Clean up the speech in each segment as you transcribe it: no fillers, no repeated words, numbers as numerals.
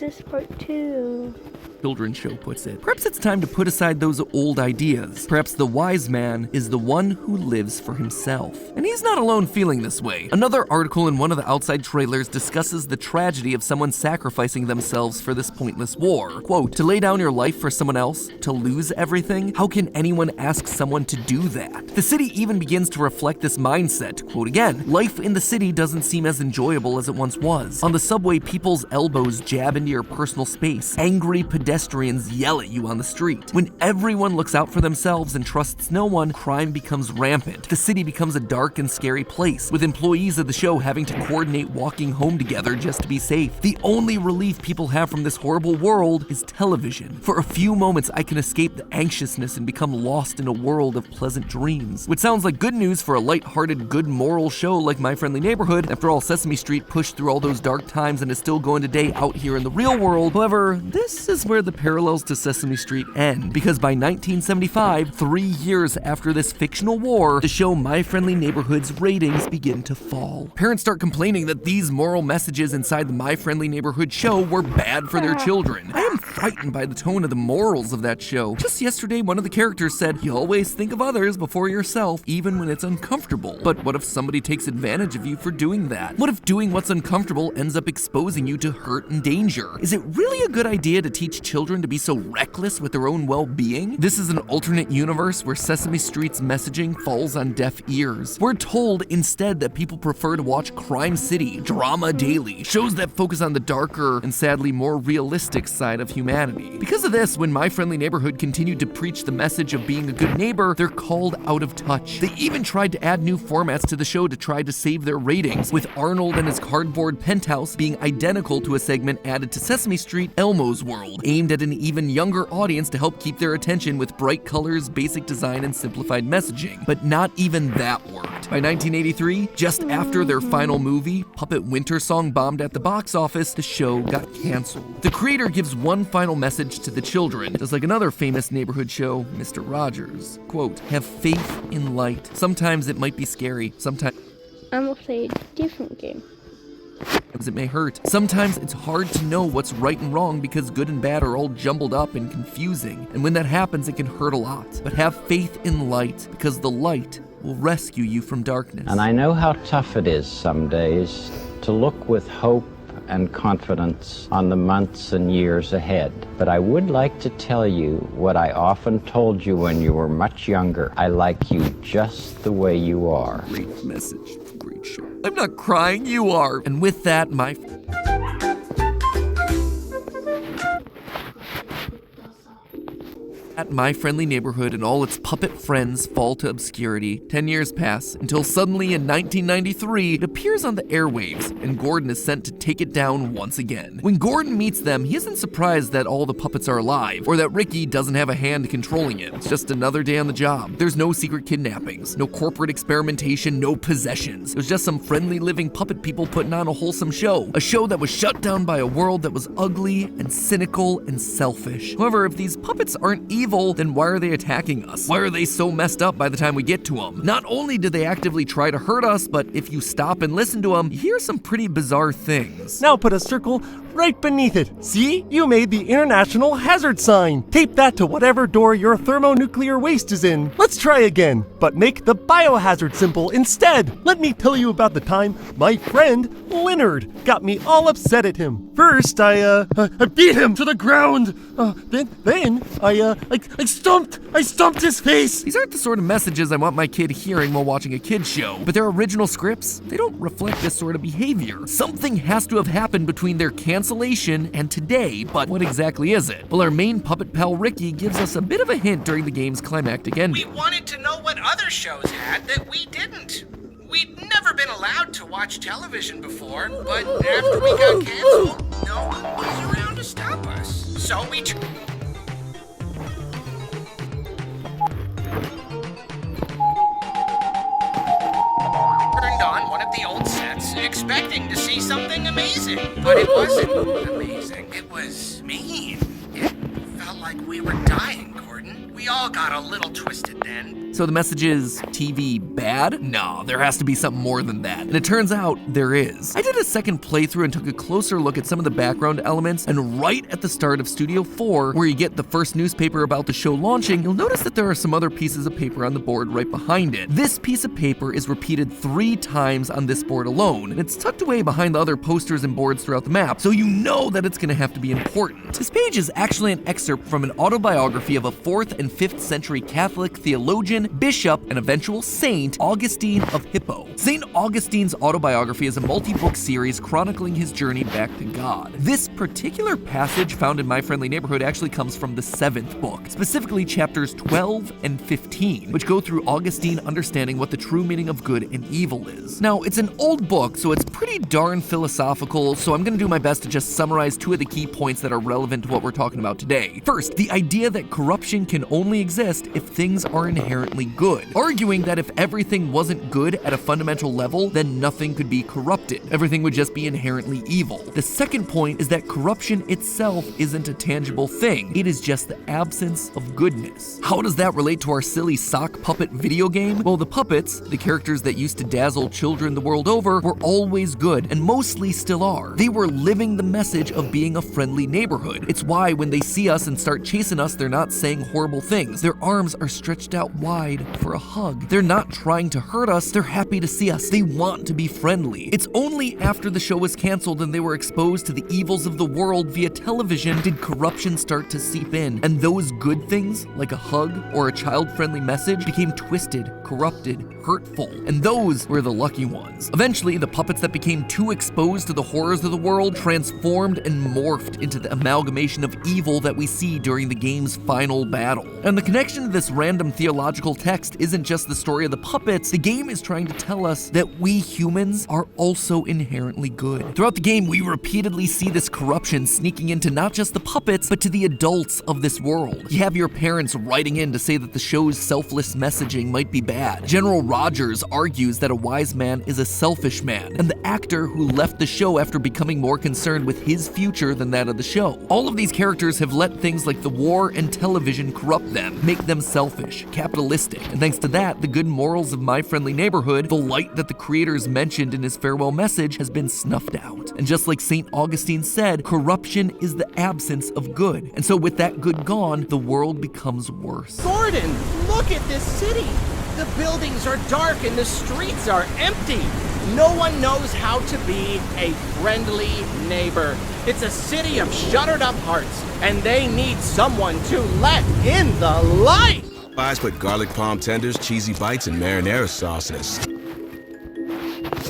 Crisis Part 2. Children's show puts it. Perhaps it's time to put aside those old ideas. Perhaps the wise man is the one who lives for himself. And he's not alone feeling this way. Another article in one of the outside trailers discusses the tragedy of someone sacrificing themselves for this pointless war. Quote, to lay down your life for someone else, to lose everything? How can anyone ask someone to do that? The city even begins to reflect this mindset. Quote again, life in the city doesn't seem as enjoyable as it once was. On the subway, people's elbows jab into your personal space. Angry pedestrians yell at you on the street. When everyone looks out for themselves and trusts no one, crime becomes rampant. The city becomes a dark and scary place, with employees of the show having to coordinate walking home together just to be safe. The only relief people have from this horrible world is television. For a few moments, I can escape the anxiousness and become lost in a world of pleasant dreams. Which sounds like good news for a light-hearted, good moral show like My Friendly Neighborhood. After all, Sesame Street pushed through all those dark times and is still going today out here in the real world. However, this is where the parallels to Sesame Street end, because by 1975, 3 years after this fictional war, the show My Friendly Neighborhood's ratings begin to fall. Parents start complaining that these moral messages inside the My Friendly Neighborhood show were bad for their children. I am frightened by the tone of the morals of that show. Just yesterday, one of the characters said, you always think of others before yourself, even when it's uncomfortable. But what if somebody takes advantage of you for doing that? What if doing what's uncomfortable ends up exposing you to hurt and danger? Is it really a good idea to teach children to be so reckless with their own well-being? This is an alternate universe where Sesame Street's messaging falls on deaf ears. We're told instead that people prefer to watch Crime City, Drama Daily, shows that focus on the darker and sadly more realistic side of humanity. Because of this, when My Friendly Neighborhood continued to preach the message of being a good neighbor, they're called out of touch. They even tried to add new formats to the show to try to save their ratings, with Arnold and his cardboard penthouse being identical to a segment added to Sesame Street, Elmo's World, aimed at an even younger audience to help keep their attention with bright colors, basic design, and simplified messaging. But not even that worked. By 1983, just after their final movie, Puppet Winter Song bombed at the box office, the show got canceled. The creator gives one final message to the children, just like another famous neighborhood show, Mr. Rogers. Quote, have faith in light. Sometimes it might be scary, sometimes I'm gonna play a different game. it may hurt. Sometimes it's hard to know what's right and wrong because good and bad are all jumbled up and confusing. And when that happens, it can hurt a lot. But have faith in light, because the light will rescue you from darkness. And I know how tough it is some days to look with hope and confidence on the months and years ahead. But I would like to tell you what I often told you when you were much younger. I like you just the way you are. Great message, great show. I'm not crying, you are. And with that, My Friendly Neighborhood and all its puppet friends fall to obscurity. 10 years pass, until suddenly in 1993, it appears on the airwaves, and Gordon is sent to take it down once again. When Gordon meets them, he isn't surprised that all the puppets are alive, or that Ricky doesn't have a hand controlling it. It's just another day on the job. There's no secret kidnappings, no corporate experimentation, no possessions. It was just some friendly living puppet people putting on a wholesome show. A show that was shut down by a world that was ugly and cynical and selfish. However, if these puppets aren't evil, then why are they attacking us? Why are they so messed up by the time we get to them? Not only do they actively try to hurt us, but if you stop and listen to them, you hear some pretty bizarre things. Now put a circle right beneath it. See? You made the international hazard sign. Tape that to whatever door your thermonuclear waste is in. Let's try again, but make the biohazard symbol instead. Let me tell you about the time my friend Leonard got me all upset at him. First, I beat him to the ground. Then I stomped his face. These aren't the sort of messages I want my kid hearing while watching a kid's show, but their original scripts, they don't reflect this sort of behavior. Something has to have happened between their cancellation and today, but what exactly is it? Well, our main puppet pal Ricky gives us a bit of a hint during the game's climactic ending. We wanted to know what other shows had that we didn't. We'd never been allowed to watch television before, but after we got canceled, no one was around to stop us. So we turned on one of the old sets, expecting to see something amazing. But it wasn't amazing. It was mean. It felt like we were dying, Gordon. We all got a little twisted then. So the message is TV bad? No, there has to be something more than that. And it turns out there is. I did a second playthrough and took a closer look at some of the background elements, and right at the start of Studio 4, where you get the first newspaper about the show launching, you'll notice that there are some other pieces of paper on the board right behind it. This piece of paper is repeated 3 times on this board alone, and it's tucked away behind the other posters and boards throughout the map, so you know that it's gonna have to be important. This page is actually an excerpt from an autobiography of a 4th and 5th century Catholic theologian, bishop, and eventual saint, Augustine of Hippo. St. Augustine's autobiography is a multi-book series chronicling his journey back to God. This particular passage found in My Friendly Neighborhood actually comes from the 7th book, specifically chapters 12 and 15, which go through Augustine understanding what the true meaning of good and evil is. Now, it's an old book, so it's pretty darn philosophical, so I'm gonna do my best to just summarize 2 of the key points that are relevant to what we're talking about today. First, the idea that corruption can only exist if things are inherently good, arguing that if everything wasn't good at a fundamental level, then nothing could be corrupted. Everything would just be inherently evil. The second point is that corruption itself isn't a tangible thing. It is just the absence of goodness. How does that relate to our silly sock puppet video game? Well, the puppets, the characters that used to dazzle children the world over, were always good, and mostly still are. They were living the message of being a friendly neighborhood. It's why when they see us and start chasing us, they're not saying horrible things. Their arms are stretched out wide for a hug. They're not trying to hurt us, they're happy to see us. They want to be friendly. It's only after the show was canceled and they were exposed to the evils of the world via television did corruption start to seep in, and those good things, like a hug or a child-friendly message, became twisted, corrupted, hurtful, and those were the lucky ones. Eventually, the puppets that became too exposed to the horrors of the world transformed and morphed into the amalgamation of evil that we see during the game's final battle. And the connection to this random theological text isn't just the story of the puppets. The game is trying to tell us that we humans are also inherently good. Throughout the game, we repeatedly see this corruption sneaking into not just the puppets, but to the adults of this world. You have your parents writing in to say that the show's selfless messaging might be bad. General Rogers argues that a wise man is a selfish man, and the actor who left the show after becoming more concerned with his future than that of the show. All of these characters have let things like the war and television corrupt them, make them selfish, capitalistic, and thanks to that, the good morals of My Friendly Neighborhood, the light that the creators mentioned in his farewell message, has been snuffed out. And just like St. Augustine said, corruption is the absence of good. And so with that good gone, the world becomes worse. Gordon, look at this city. The buildings are dark and the streets are empty. No one knows how to be a friendly neighbor. It's a city of shuttered up hearts, and they need someone to let in the light. Pies put garlic palm tenders, cheesy bites, and marinara sauce in a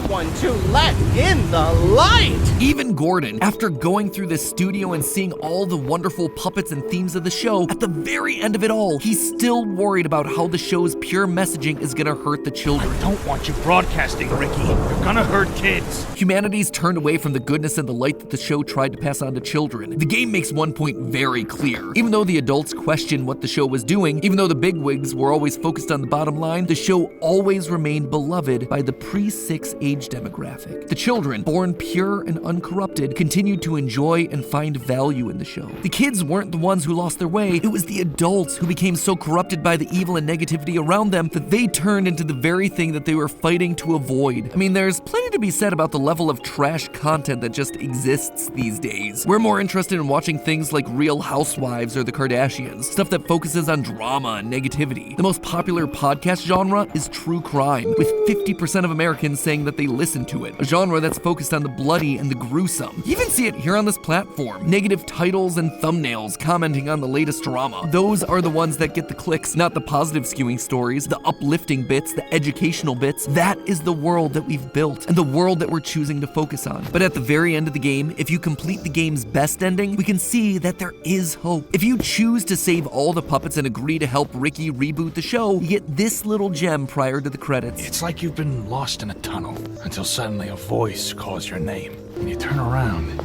One to let in the light. Even Gordon, after going through this studio and seeing all the wonderful puppets and themes of the show, at the very end of it all, he's still worried about how the show's pure messaging is gonna hurt the children. I don't want you broadcasting, Ricky. You're gonna hurt kids. Humanity's turned away from the goodness and the light that the show tried to pass on to children. The game makes one point very clear. Even though the adults questioned what the show was doing, even though the bigwigs were always focused on the bottom line, the show always remained beloved by the pre-6 age demographic. The children, born pure and uncorrupted, continued to enjoy and find value in the show. The kids weren't the ones who lost their way, it was the adults who became so corrupted by the evil and negativity around them that they turned into the very thing that they were fighting to avoid. I mean, there's plenty to be said about the level of trash content that just exists these days. We're more interested in watching things like Real Housewives or The Kardashians, stuff that focuses on drama and negativity. The most popular podcast genre is true crime, with 50% of Americans saying that they listen to it, a genre that's focused on the bloody and the gruesome. You even see it here on this platform. Negative titles and thumbnails commenting on the latest drama. Those are the ones that get the clicks, not the positive skewing stories, the uplifting bits, the educational bits. That is the world that we've built, and the world that we're choosing to focus on. But at the very end of the game, if you complete the game's best ending, we can see that there is hope. If you choose to save all the puppets and agree to help Ricky reboot the show, you get this little gem prior to the credits. It's like you've been lost in a tunnel until suddenly a voice calls your name. And you turn around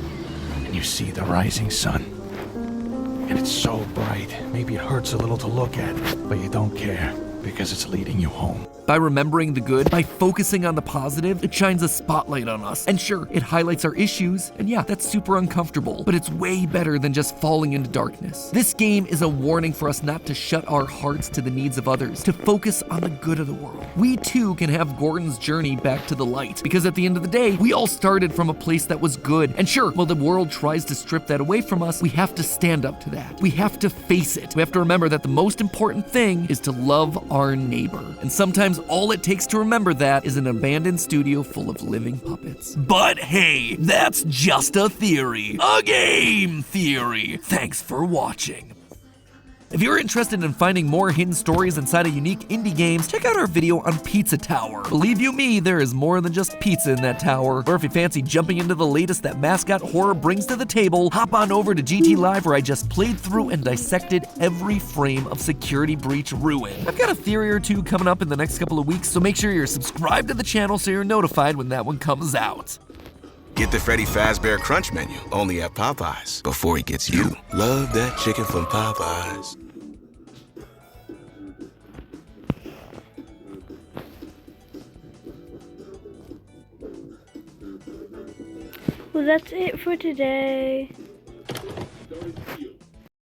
and you see the rising sun. And it's so bright, maybe it hurts a little to look at, but you don't care because it's leading you home. By remembering the good, by focusing on the positive, it shines a spotlight on us. And sure, it highlights our issues, and yeah, that's super uncomfortable, but it's way better than just falling into darkness. This game is a warning for us not to shut our hearts to the needs of others, to focus on the good of the world. We too can have Gordon's journey back to the light, because at the end of the day, we all started from a place that was good. And sure, while the world tries to strip that away from us, we have to stand up to that. We have to face it. We have to remember that the most important thing is to love our neighbor. And sometimes all it takes to remember that is an abandoned studio full of living puppets. But hey, that's just a theory. A game theory. Thanks for watching. If you're interested in finding more hidden stories inside of unique indie games, check out our video on Pizza Tower. Believe you me, there is more than just pizza in that tower. Or if you fancy jumping into the latest that Mascot Horror brings to the table, hop on over to GT Live where I just played through and dissected every frame of Security Breach Ruin. I've got a theory or two coming up in the next couple of weeks, so make sure you're subscribed to the channel so you're notified when that one comes out. Get the Freddy Fazbear Crunch menu, only at Popeyes, before he gets you. Love that chicken from Popeyes. Well, that's it for today.